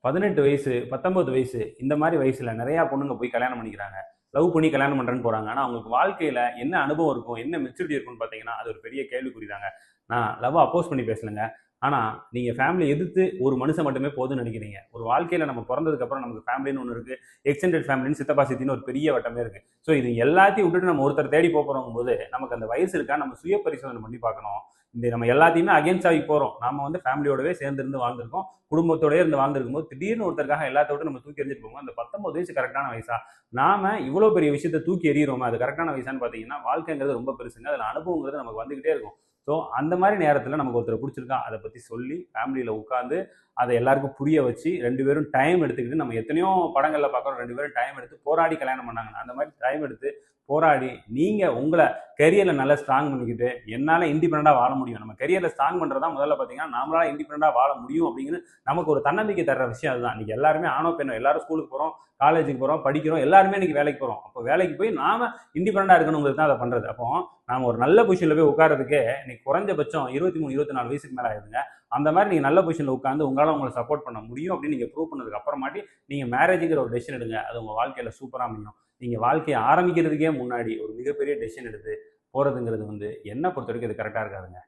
18 வயசு, 19 வயசு இந்த மாரி வயசுல நெறையா பொண்ணுங்க போய் கல்யாணம் பண்ணிக்கிறாங்க. லவ் பண்ணி கல்யாணம் பண்றேன்னு போறாங்க. ஆனா, அவங்களுக்கு வாழ்க்கையில என்ன அனுபவம் இருக்கும்? என்ன மெச்சூரிட்டி இருக்குன்னு பார்த்தீங்கன்னா, அது ஒரு பெரிய கேள்விக்குறி தாங்க. நான் லவ்வ அப்போஸ் பண்ணி பேசலங்க. ஆனா, நீங்க ஃபேமிலிய எதிர்த்து ஒரு மனுஷன் மட்டுமே போதும்னு நெனைக்கிறீங்க. ஒரு வாழ்க்கையில நம்ம பொறந்ததுக்கு அப்புறம் நமக்கு ஃபேமிலின்னு ஒண்ணு இருக்கு. எக்ஸ்டெண்டட் ஃபேமிலின்னு சித்தப்பா, சித்தின்னு ஒரு பெரிய வட்டமே இருக்கு. ஸோ இது எல்லாத்தையும் விட்டுட்டு நம்ம ஒருத்தர தேடி போறோங்கும்போது, நமக்கு அந்த வயசு இருக்கா? நம்ம சுய பரிசோதனை பண்ணி பார்க்கணும். இந்த நம்ம எல்லாத்தையுமே அகைன்ஸ்ட் ஆகி போறோம். நாம வந்து ஃபேமிலியோடவே சேர்ந்து இருந்து வாழ்ந்திருக்கோம். குடும்பத்தோடயே இருந்து வாழ்ந்திருக்கும்போது, திடீர்னு ஒருத்தருக்காக எல்லாத்த விட்டு நம்ம தூக்கி எறிஞ்சிட்டு போகும்போது, அந்த 19 வயசு கரெக்ட்டான வயசா? நாம இவ்வளோ பெரிய விஷயத்த தூக்கி எறியிறோமே, அது கரெக்ட்டான வயசான்னு பார்த்தீங்கன்னா, வாழ்க்கைங்கிறது ரொம்ப பெருசுங்க. அதுல அனுபவங்கிறது நமக்கு வந்துகிட்டே இருக்கும். ஸோ, அந்த மாரி நேரத்துல நமக்கு ஒருத்தர புடிச்சிருக்கா, அத பத்தி சொல்லி, ஃபேமிலில உட்கார்ந்து, அத எல்லாருக்கும் புரிய வச்சு, 2 பேரும் டைம் எடுத்துக்கிட்டு, நம்ம எத்தனையோ படங்கள்ல பார்க்குறோம். 2 பேரும் டைம் எடுத்து போராடி கல்யாணம் பண்ணாங்கன்னு. அந்த மாரி டைம் எடுத்து, போராடி, நீங்க உங்கள கரியர்ல நல்லா ஸ்ட்ராங் பண்ணிக்கிட்டு, என்னால இண்டிபெண்டன்ட்டா வாழ முடியும். நம்ம கரியர்ல ஸ்ட்ராங் பண்றது தான் முதல்ல பார்த்தீங்கன்னா, நம்மளால இண்டிபெண்டன்ட்டா வாழ முடியும் அப்படிங்கிறது நமக்கு ஒரு தன்னம்பிக்கை தர்ற விஷயம் அதுதான். இன்னைக்கு எல்லாருமே ஆணோ, பெண்ணோ எல்லாரும் ஸ்கூலுக்கு போறோம், காலேஜுக்கு போறோம், படிக்கிறோம். எல்லாருமே இன்னைக்கு வேலைக்கு போறோம். அப்போ வேலைக்கு போய் நாம இண்டிபெண்டன்ட்டா இருக்கணுங்கிறது தான் அத பண்றது. அப்போ நாம ஒரு நல்ல பொசிஷன்ல போய் உட்கார்றதுக்கே இன்னைக்கு குறைஞ்சபட்சம் 23, 24 வயசுக்கு மேல ஆயிருதுங்க. அந்த மாரி நீங்க நல்ல பொசிஷன்ல உட்கார்ந்து உங்களால உங்கள சப்போர்ட் பண்ண முடியும் அப்படின்னு நீங்க ப்ரூவ் பண்ணதுக்கு அப்புறமாட்டி நீங்க மேரேஜ்ங்கிற ஒரு டெசிஷன் எடுங்க. அது உங்க வாழ்க்கையில சூப்பரா அமையும். நீங்க வாழ்க்கைய ஆரம்பிக்கிறதுக்கே முன்னாடி ஒரு மிகப்பெரிய டெசிஷன் எடுத்து போறதுங்கிறது வந்து என்ன பொறுத்தவரைக்கும் இது கரெக்ட்டா இருக்காதுங்க.